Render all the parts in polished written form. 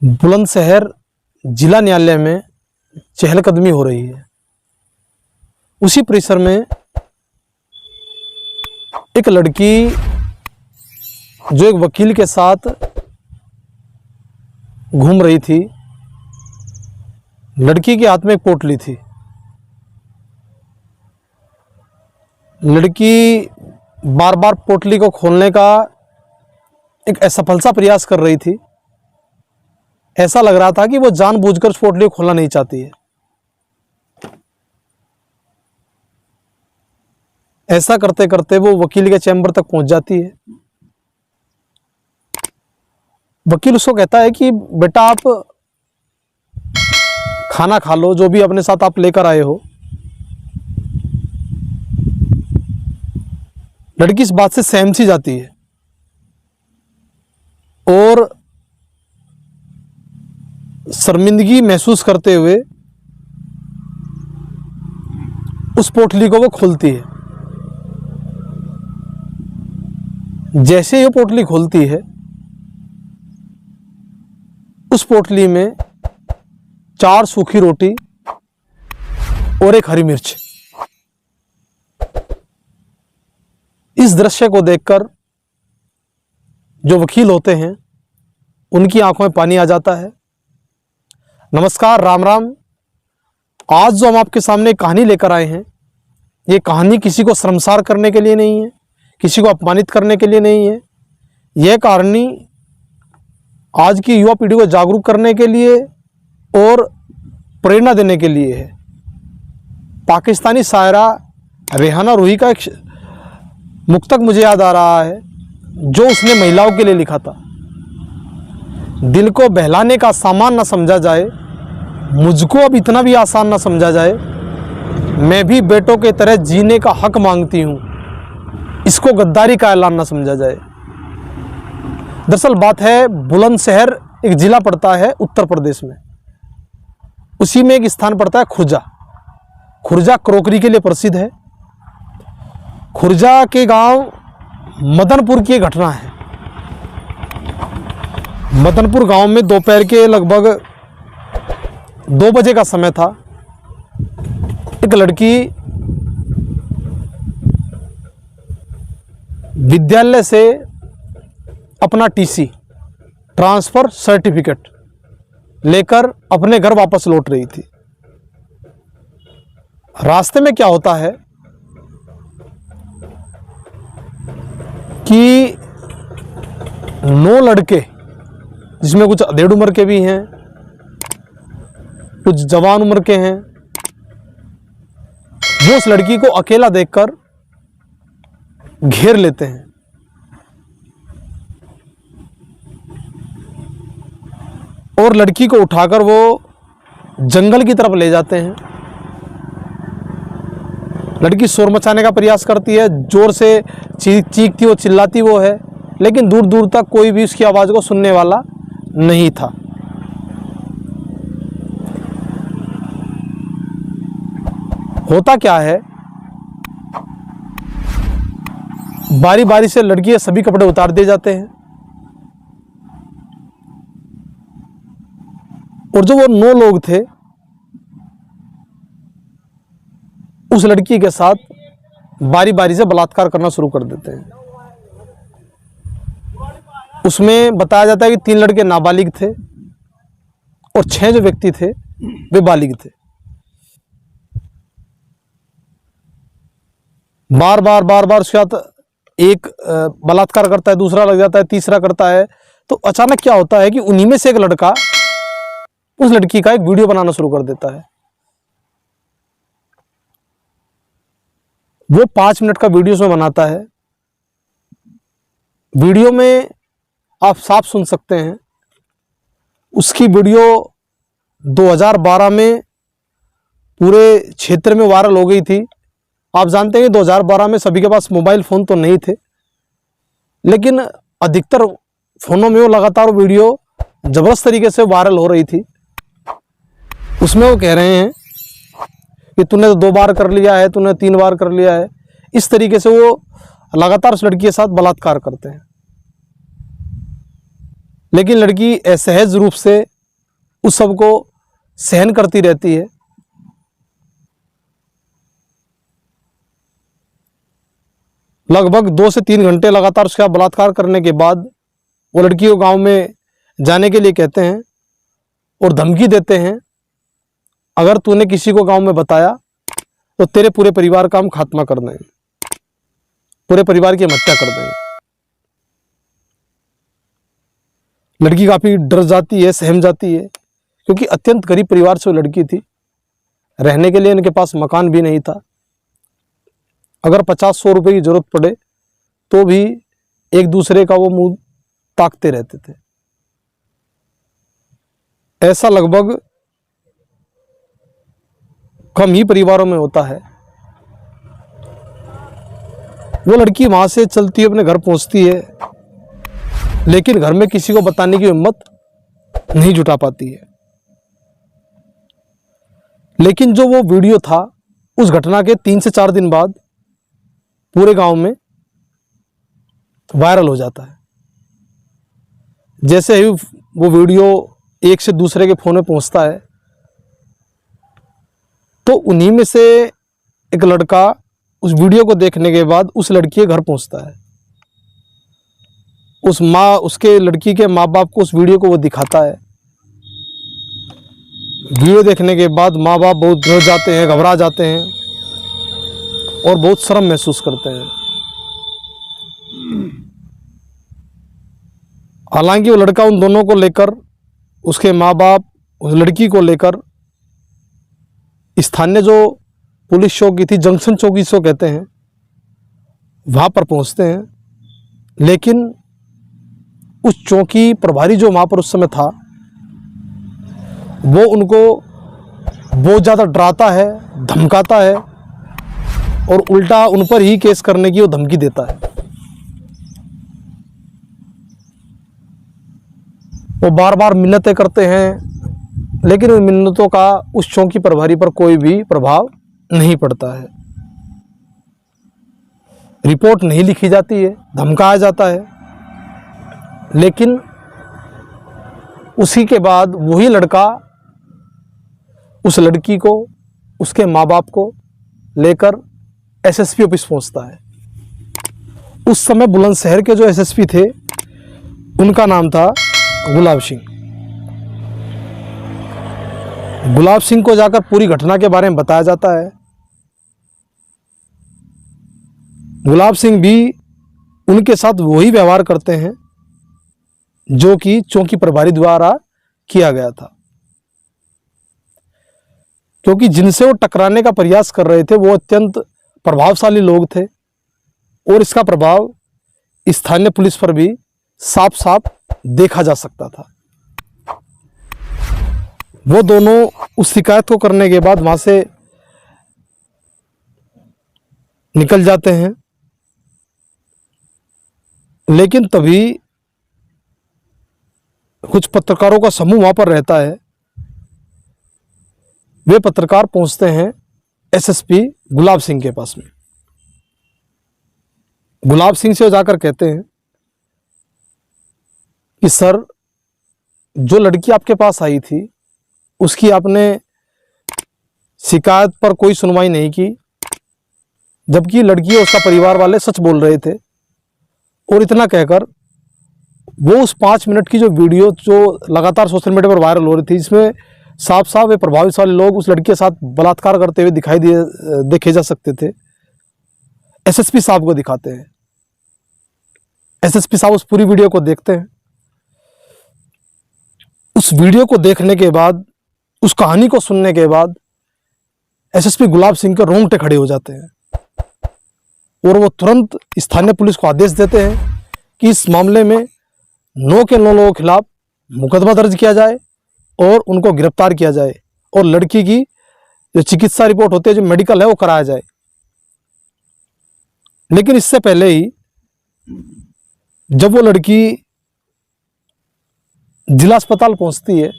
बुलंदशहर जिला न्यायालय में चहलकदमी हो रही है। उसी परिसर में एक लड़की जो एक वकील के साथ घूम रही थी, लड़की के हाथ में एक पोटली थी। लड़की बार बार पोटली को खोलने का एक असफल सा प्रयास कर रही थी। ऐसा लग रहा था कि वो जानबूझकर उस पोटली को खोलना नहीं चाहती है। ऐसा करते करते वो वकील के चैम्बर तक पहुंच जाती है। वकील उसको कहता है कि बेटा आप खाना खा लो, जो भी अपने साथ आप लेकर आए हो। लड़की इस बात से सहम सी जाती है और शर्मिंदगी महसूस करते हुए उस पोटली को वो खोलती है। जैसे ही वो पोटली खोलती है, उस पोटली में 4 सूखी रोटी और एक हरी मिर्च। इस दृश्य को देखकर जो वकील होते हैं उनकी आंखों में पानी आ जाता है। नमस्कार, राम राम। आज जो हम आपके सामने कहानी लेकर आए हैं, ये कहानी किसी को शर्मसार करने के लिए नहीं है, किसी को अपमानित करने के लिए नहीं है। यह कहानी आज की युवा पीढ़ी को जागरूक करने के लिए और प्रेरणा देने के लिए है। पाकिस्तानी शायरा रेहाना रूही का एक मुक्तक मुझे याद आ रहा है, जो उसने महिलाओं के लिए लिखा था। दिल को बहलाने का सामान ना समझा जाए, मुझको अब इतना भी आसान ना समझा जाए। मैं भी बेटों के तरह जीने का हक मांगती हूँ, इसको गद्दारी का ऐलान ना समझा जाए। दरअसल बात है, बुलंदशहर एक जिला पड़ता है उत्तर प्रदेश में। उसी में एक स्थान पड़ता है खुर्जा। खुर्जा क्रोकरी के लिए प्रसिद्ध है। खुर्जा के गांव मदनपुर की घटना है। मदनपुर गांव में दोपहर के लगभग 2 बजे का समय था। एक लड़की विद्यालय से अपना टीसी, ट्रांसफ़र सर्टिफिकेट लेकर अपने घर वापस लौट रही थी। रास्ते में क्या होता है कि 9 लड़के, जिसमें कुछ अधेड़ उम्र के भी हैं, कुछ जवान उम्र के हैं, वो उस लड़की को अकेला देखकर घेर लेते हैं। और लड़की को उठाकर वो जंगल की तरफ ले जाते हैं। लड़की शोर मचाने का प्रयास करती है, जोर से चीखती वो, चिल्लाती वो है, लेकिन दूर दूर तक कोई भी उसकी आवाज़ को सुनने वाला नहीं था। होता क्या है, बारी बारी से लड़की के सभी कपड़े उतार दिए जाते हैं और जो वो 9 लोग थे, उस लड़की के साथ बारी बारी से बलात्कार करना शुरू कर देते हैं। उसमें बताया जाता है कि 3 लड़के नाबालिग थे और 6 जो व्यक्ति थे वे बालिग थे। बार बार उसके साथ एक बलात्कार करता है, दूसरा लग जाता है, तीसरा करता है। तो अचानक क्या होता है कि उन्हीं में से एक लड़का उस लड़की का एक वीडियो बनाना शुरू कर देता है। वो 5 मिनट का वीडियो उसमें बनाता है। वीडियो में आप साफ सुन सकते हैं। उसकी वीडियो 2012 में पूरे क्षेत्र में वायरल हो गई थी। आप जानते हैं कि 2012 में सभी के पास मोबाइल फ़ोन तो नहीं थे, लेकिन अधिकतर फ़ोनों में वो लगातार वीडियो ज़बरदस्त तरीके से वायरल हो रही थी। उसमें वो कह रहे हैं कि तूने तो 2 बार कर लिया है, तूने 3 बार कर लिया है। इस तरीके से वो लगातार उस लड़की के साथ बलात्कार करते हैं। लेकिन लड़की असहज रूप से उस सब को सहन करती रहती है। लगभग 2 से 3 घंटे लगातार उसका बलात्कार करने के बाद वो लड़की को गांव में जाने के लिए कहते हैं और धमकी देते हैं, अगर तूने किसी को गांव में बताया तो तेरे पूरे परिवार का हम खात्मा कर देंगे, पूरे परिवार की हम हत्या कर देंगे। लड़की काफी डर जाती है, सहम जाती है, क्योंकि अत्यंत गरीब परिवार से वो लड़की थी। रहने के लिए इनके पास मकान भी नहीं था। अगर 50-100 रुपए की जरूरत पड़े तो भी एक दूसरे का वो मुंह ताकते रहते थे। ऐसा लगभग कम ही परिवारों में होता है। वो लड़की वहां से चलती है, अपने घर पहुंचती है, लेकिन घर में किसी को बताने की हिम्मत नहीं जुटा पाती है। लेकिन जो वो वीडियो था, उस घटना के 3 से 4 दिन बाद पूरे गांव में वायरल हो जाता है। जैसे ही वो वीडियो एक से दूसरे के फोन में पहुंचता है, तो उन्हीं में से एक लड़का उस वीडियो को देखने के बाद उस लड़की के घर पहुंचता है। उसके लड़की के माँ बाप को उस वीडियो को वो दिखाता है। वीडियो देखने के बाद माँ बाप बहुत डर जाते हैं, घबरा जाते हैं और बहुत शर्म महसूस करते हैं। हालांकि वो लड़का उन दोनों को लेकर, उसके माँ बाप उस लड़की को लेकर स्थानीय जो पुलिस चौकी थी, जंक्शन चौकी सो कहते हैं, वहाँ पर पहुँचते हैं। लेकिन उस चौकी प्रभारी जो वहाँ पर उस समय था, वो उनको बहुत ज़्यादा डराता है, धमकाता है और उल्टा उन पर ही केस करने की वो धमकी देता है। वो बार बार मिन्नतें करते हैं, लेकिन उन मिन्नतों का उस चौकी प्रभारी पर कोई भी प्रभाव नहीं पड़ता है। रिपोर्ट नहीं लिखी जाती है, धमकाया जाता है। लेकिन उसी के बाद वही लड़का उस लड़की को, उसके माँ बाप को लेकर एसएसपी ऑफिस पहुंचता है। उस समय बुलंदशहर के जो एसएसपी थे, उनका नाम था गुलाब सिंह। गुलाब सिंह को जाकर पूरी घटना के बारे में बताया जाता है। गुलाब सिंह भी उनके साथ वही व्यवहार करते हैं जो कि चौकी प्रभारी द्वारा किया गया था, क्योंकि जिनसे वो टकराने का प्रयास कर रहे थे वो अत्यंत प्रभावशाली लोग थे और इसका प्रभाव स्थानीय पुलिस पर भी साफ साफ देखा जा सकता था। वो दोनों उस शिकायत को करने के बाद वहां से निकल जाते हैं। लेकिन तभी कुछ पत्रकारों का समूह वहां पर रहता है। वे पत्रकार पहुंचते हैं एसएसपी गुलाब सिंह के पास में। गुलाब सिंह से जाकर कहते हैं कि सर, जो लड़की आपके पास आई थी उसकी आपने शिकायत पर कोई सुनवाई नहीं की, जबकि लड़की और उसका परिवार वाले सच बोल रहे थे। और इतना कहकर वो उस 5 मिनट की जो वीडियो जो लगातार सोशल मीडिया पर वायरल हो रही थी, इसमें साफ साफ वे प्रभावशाली लोग उस लड़की के साथ बलात्कार करते हुए देखे जा सकते थे, एसएसपी साहब को दिखाते हैं। एसएसपी साहब उस पूरी वीडियो को देखते हैं। उस वीडियो को देखने के बाद, उस कहानी को सुनने के बाद एसएसपी गुलाब सिंह के रोंगटे खड़े हो जाते हैं और वो तुरंत स्थानीय पुलिस को आदेश देते हैं कि इस मामले में 9 के 9 लोगों के खिलाफ मुकदमा दर्ज किया जाए और उनको गिरफ्तार किया जाए और लड़की की जो चिकित्सा रिपोर्ट होती है, जो मेडिकल है, वो कराया जाए। लेकिन इससे पहले ही जब वो लड़की जिला अस्पताल पहुंचती है,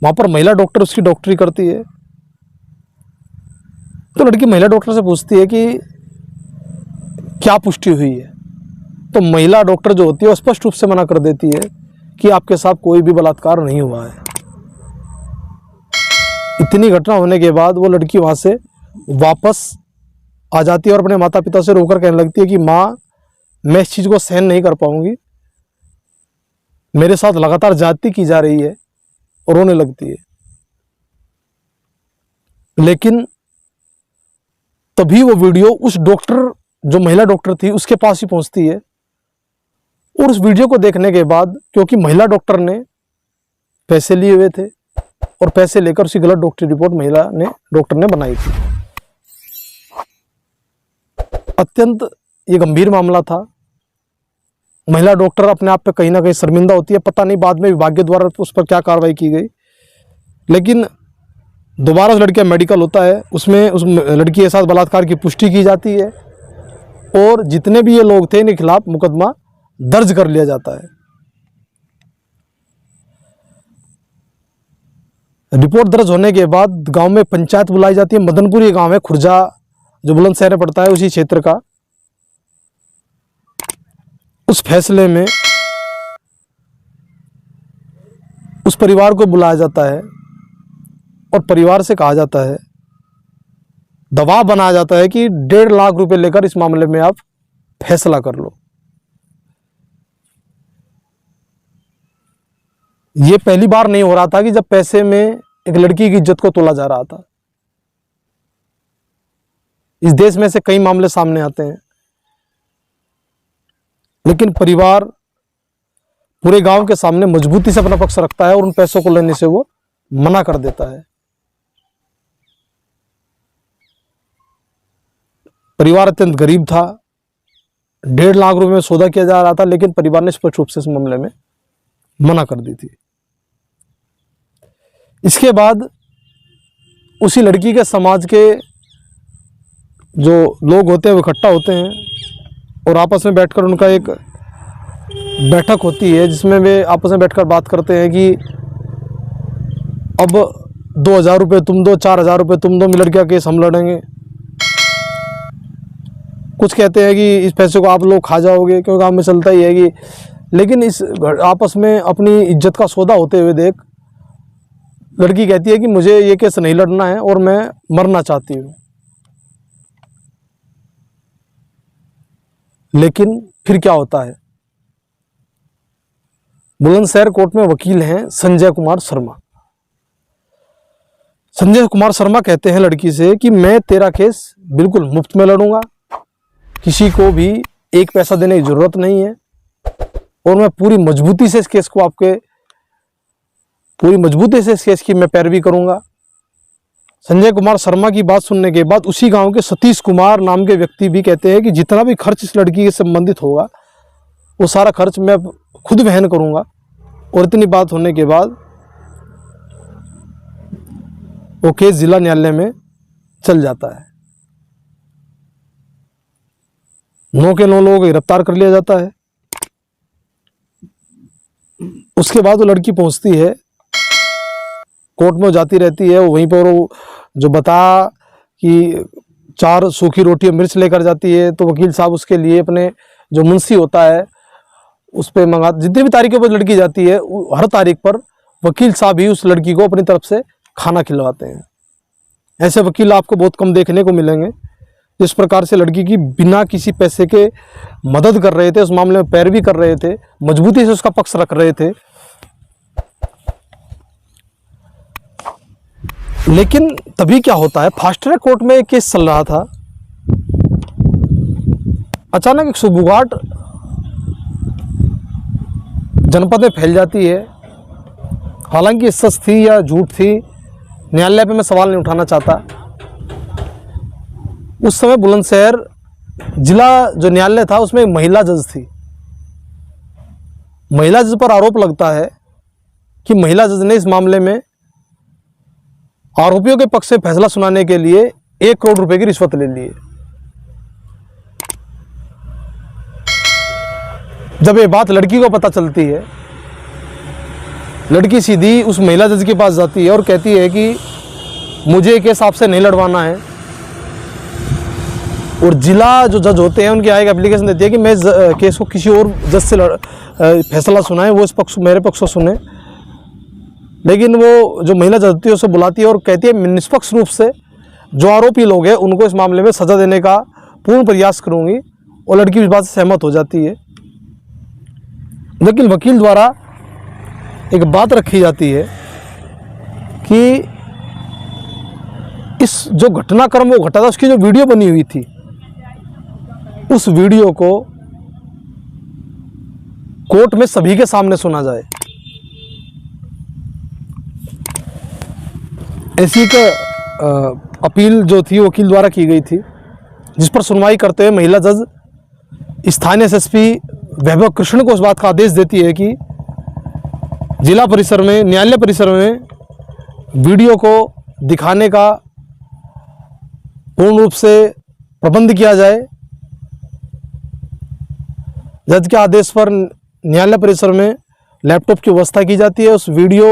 वहां पर महिला डॉक्टर उसकी डॉक्टरी करती है। तो लड़की महिला डॉक्टर से पूछती है कि क्या पुष्टि हुई है। तो महिला डॉक्टर जो होती है वो स्पष्ट रूप से मना कर देती है कि आपके साथ कोई भी बलात्कार नहीं हुआ है। इतनी घटना होने के बाद वो लड़की वहाँ से वापस आ जाती है और अपने माता पिता से रोकर कहने लगती है कि माँ, मैं इस चीज़ को सहन नहीं कर पाऊंगी, मेरे साथ लगातार ज्यादती की जा रही है, और रोने लगती है। लेकिन तभी वो वीडियो उस डॉक्टर, जो महिला डॉक्टर थी, उसके पास ही पहुंचती है। और उस वीडियो को देखने के बाद, क्योंकि महिला डॉक्टर ने पैसे लिए हुए थे और पैसे लेकर उसी गलत डॉक्टरी रिपोर्ट डॉक्टर ने बनाई थी। अत्यंत ये गंभीर मामला था। महिला डॉक्टर अपने आप पे कहीं ना कहीं शर्मिंदा होती है। पता नहीं बाद में विभाग के द्वारा उस पर क्या कार्रवाई की गई, लेकिन दोबारा उस लड़की का मेडिकल होता है, उसमें उस लड़की के साथ बलात्कार की पुष्टि की जाती है और जितने भी ये लोग थे इनके खिलाफ मुकदमा दर्ज कर लिया जाता है। रिपोर्ट दर्ज होने के बाद गांव में पंचायत बुलाई जाती है। मदनपुर ये गांव है, खुर्जा जो बुलंदशहर में पड़ता है, उसी क्षेत्र का। उस फैसले में उस परिवार को बुलाया जाता है और परिवार से कहा जाता है, दबाव बनाया जाता है कि 1.5 लाख रुपए लेकर इस मामले में आप फैसला कर लो। ये पहली बार नहीं हो रहा था कि जब पैसे में एक लड़की की इज्जत को तोला जा रहा था। इस देश में से कई मामले सामने आते हैं, लेकिन परिवार पूरे गांव के सामने मजबूती से अपना पक्ष रखता है और उन पैसों को लेने से वो मना कर देता है। परिवार अत्यंत गरीब था, 1.5 लाख रुपए में सौदा किया जा रहा था, लेकिन परिवार ने स्पष्ट रूप से इस मामले में मना कर दी थी। इसके बाद उसी लड़की के समाज के जो लोग होते हैं वो इकट्ठा होते हैं और आपस में बैठकर उनका एक बैठक होती है, जिसमें वे आपस में बैठकर बात करते हैं कि अब 2,000 रुपये तुम दो, 4,000 रुपये तुम दो, लड़की का केस हम लड़ेंगे। कुछ कहते हैं कि इस पैसे को आप लोग खा जाओगे, क्योंकि गाँव में चलता ही है कि, लेकिन इस आपस में अपनी इज्जत का सौदा होते हुए देख लड़की कहती है कि मुझे ये केस नहीं लड़ना है और मैं मरना चाहती हूँ। लेकिन फिर क्या होता है, बुलंदशहर कोर्ट में वकील हैं संजय कुमार शर्मा। संजय कुमार शर्मा कहते हैं लड़की से कि मैं तेरा केस बिल्कुल मुफ्त में लड़ूंगा, किसी को भी एक पैसा देने की जरूरत नहीं है, और मैं पूरी मजबूती से इस केस की मैं पैरवी करूंगा। संजय कुमार शर्मा की बात सुनने के बाद उसी गांव के सतीश कुमार नाम के व्यक्ति भी कहते हैं कि जितना भी खर्च इस लड़की से संबंधित होगा वो सारा खर्च मैं खुद वहन करूंगा। और इतनी बात होने के बाद वो केस जिला न्यायालय में चल जाता है। 9 के 9 लोगों को गिरफ्तार कर लिया जाता है। उसके बाद वो लड़की पहुंचती है, कोर्ट में जाती रहती है। वहीं पर वो जो बता कि 4 सूखी रोटी और मिर्च लेकर जाती है, तो वकील साहब उसके लिए अपने जो मुंशी होता है उस पर मंगा, जितनी भी तारीखों पर लड़की जाती है हर तारीख पर वकील साहब ही उस लड़की को अपनी तरफ से खाना खिलवाते हैं। ऐसे वकील आपको बहुत कम देखने को मिलेंगे। जिस प्रकार से लड़की की बिना किसी पैसे के मदद कर रहे थे, उस मामले में पैरवी कर रहे थे, मजबूती से उसका पक्ष रख रहे थे। लेकिन तभी क्या होता है, फास्ट ट्रैक कोर्ट में एक केस चल रहा था, अचानक एक सुबुगाहट जनपद में फैल जाती है। हालांकि सच थी या झूठ थी, न्यायालय पे मैं सवाल नहीं उठाना चाहता। उस समय बुलंदशहर जिला जो न्यायालय था उसमें एक महिला जज थी। महिला जज पर आरोप लगता है कि महिला जज ने इस मामले में आरोपियों के पक्ष में फैसला सुनाने के लिए 1 करोड़ रुपए की रिश्वत ले ली है। जब ये बात लड़की को पता चलती है, लड़की सीधी उस महिला जज के पास जाती है और कहती है कि मुझे केस आपसे नहीं लड़वाना है। और जिला जो जज होते हैं उनकी आगे एप्लीकेशन देती है कि मैं केस को किसी और जज से फैसला सुनाएं, वो इस पक्ष मेरे पक्ष को सुने। लेकिन वो जो महिला जज होती है उसे बुलाती है और कहती है निष्पक्ष रूप से जो आरोपी लोग हैं उनको इस मामले में सज़ा देने का पूर्ण प्रयास करूँगी, और लड़की इस बात से सहमत हो जाती है। लेकिन वकील द्वारा एक बात रखी जाती है कि इस जो घटनाक्रम वो घटा था उसकी जो वीडियो बनी हुई थी, उस वीडियो को कोर्ट में सभी के सामने सुना जाए। ऐसी एक अपील जो थी वकील द्वारा की गई थी, जिस पर सुनवाई करते हुए महिला जज स्थानीय एसएसपी वैभव कृष्ण को इस बात का आदेश देती है कि जिला परिसर में, न्यायालय परिसर में वीडियो को दिखाने का पूर्ण रूप से प्रबंध किया जाए। जज के आदेश पर न्यायालय परिसर में लैपटॉप की व्यवस्था की जाती है। उस वीडियो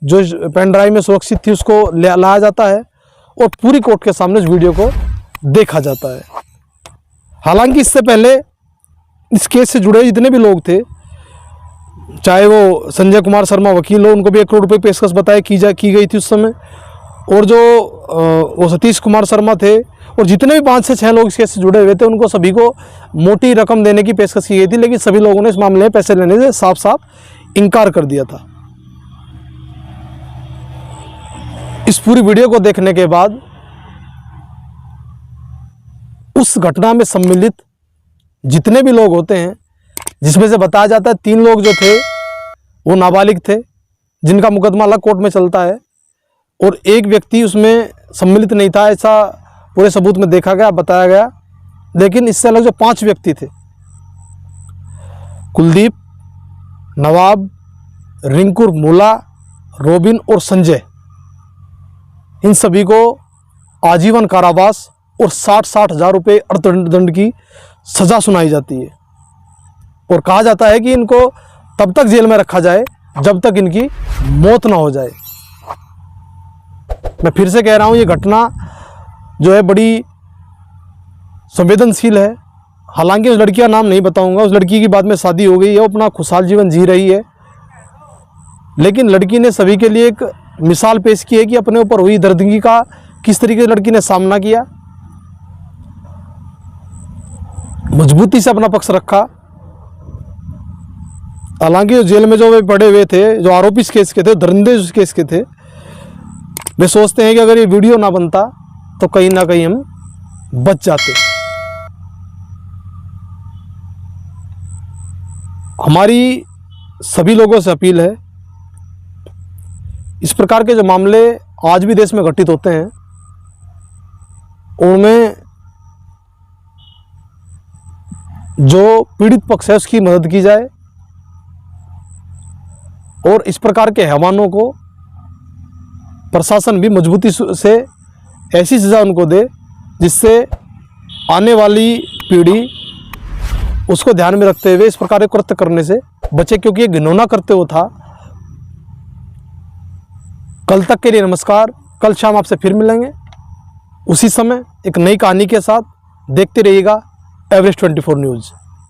जो पेन ड्राइव में सुरक्षित थी उसको लाया जाता है और पूरी कोर्ट के सामने उस वीडियो को देखा जाता है। हालांकि इससे पहले इस केस से जुड़े जितने भी लोग थे, चाहे वो संजय कुमार शर्मा वकील हो, उनको भी 1 करोड़ रुपये पेशकश बताया की गई थी उस समय, और जो वो सतीश कुमार शर्मा थे और जितने भी 5 से 6 लोग इस केस से जुड़े हुए थे उनको सभी को मोटी रकम देने की पेशकश की गई थी। लेकिन सभी लोगों ने इस मामले में पैसे लेने से साफ साफ इनकार कर दिया था। इस पूरी वीडियो को देखने के बाद उस घटना में सम्मिलित जितने भी लोग होते हैं, जिसमें से बताया जाता है 3 लोग जो थे वो नाबालिग थे जिनका मुकदमा अलग कोर्ट में चलता है, और एक व्यक्ति उसमें सम्मिलित नहीं था, ऐसा पूरे सबूत में देखा गया, बताया गया। लेकिन इससे अलग जो 5 व्यक्ति थे, कुलदीप, नवाब, रिंकू मूला, रोबिन और संजय, इन सभी को आजीवन कारावास और 60-60 हज़ार रुपये अर्थदंड की सज़ा सुनाई जाती है। और कहा जाता है कि इनको तब तक जेल में रखा जाए जब तक इनकी मौत ना हो जाए। मैं फिर से कह रहा हूँ, ये घटना जो है बड़ी संवेदनशील है। हालांकि उस लड़की का नाम नहीं बताऊंगा, उस लड़की की बाद में शादी हो गई है, वो अपना खुशहाल जीवन जी रही है। लेकिन लड़की ने सभी के लिए एक मिसाल पेश की है कि अपने ऊपर हुई दर्दगी का किस तरीके से लड़की ने सामना किया, मजबूती से अपना पक्ष रखा। हालांकि जेल में जो वे पड़े हुए थे, जो आरोपी इस केस के थे, दरिंदे इस केस के थे, वे सोचते हैं कि अगर ये वीडियो ना बनता तो कहीं ना कहीं हम बच जाते। हमारी सभी लोगों से अपील है, इस प्रकार के जो मामले आज भी देश में घटित होते हैं उनमें जो पीड़ित पक्ष है उसकी मदद की जाए, और इस प्रकार के हैवानों को प्रशासन भी मजबूती से ऐसी सज़ा उनको दे जिससे आने वाली पीढ़ी उसको ध्यान में रखते हुए इस प्रकार के कृत्य करने से बचे, क्योंकि ये घिनौना करते हुए था। कल तक के लिए नमस्कार। कल शाम आपसे फिर मिलेंगे उसी समय एक नई कहानी के साथ। देखते रहिएगा एवरेस्ट 24 न्यूज़।